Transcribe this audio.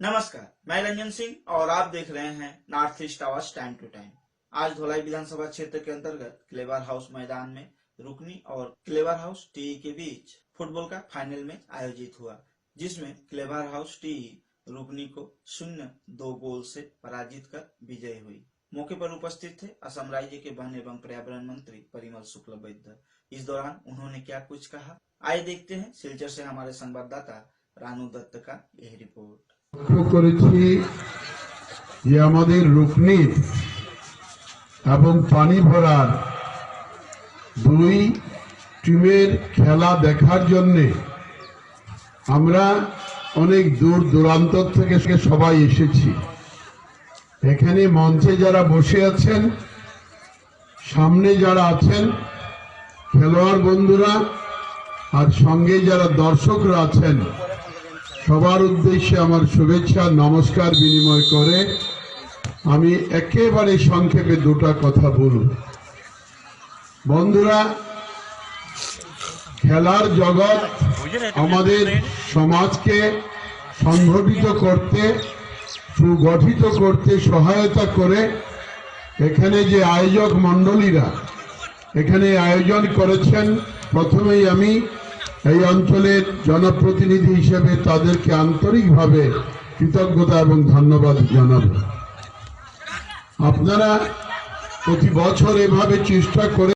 नमस्कार, मैं रंजन सिंह और आप देख रहे हैं नॉर्थ ईस्ट आवाज टाइम टू टाइम। आज धोलाई विधानसभा क्षेत्र के अंतर्गत क्लेवर हाउस मैदान में रुकनी और क्लेवर हाउस टीई के बीच फुटबॉल का फाइनल मैच आयोजित हुआ, जिसमें क्लेवर हाउस टीई रुकनी को 0-2 गोल से पराजित कर विजयी हुई। मौके पर उपस्थित थे असम राज्य के वन एवं पर्यावरण मंत्री परिमल शुक्ल वैद्य। इस दौरान उन्होंने क्या कुछ कहा, आइए देखते हैं सिलचर से हमारे संवाददाता रानू दत्त का यह रिपोर्ट। লক্ষ্য করেছি যে আমাদের রুকনির এবং পানি ভরার দুই টিমের খেলা দেখার জন্য আমরা অনেক দূর দূরান্ত থেকে সবাই এসেছি। এখানে মঞ্চে যারা বসে আছেন, সামনে যারা আছেন খেলোয়াড় বন্ধুরা আর সঙ্গে যারা দর্শকরা আছেন, সবার উদ্দেশ্যে আমার শুভেচ্ছা নমস্কার বিনিময় করে আমি একেবারে সংক্ষেপে দুটো কথা বলব। বন্ধুরা, খেলার জগৎ আমাদের সমাজকে সংগঠিত করতে, সুগঠিত করতে সহায়তা করে। এখানে যে আয়োজক মণ্ডলীরা এখানে আয়োজন করেছেন, প্রথমেই আমি এই অঞ্চলের জনপ্রতিনিধি হিসেবে তাদেরকে আন্তরিকভাবে কৃতজ্ঞতা এবং ধন্যবাদ জানাব। আপনারা প্রতি বছর এভাবে চেষ্টা করে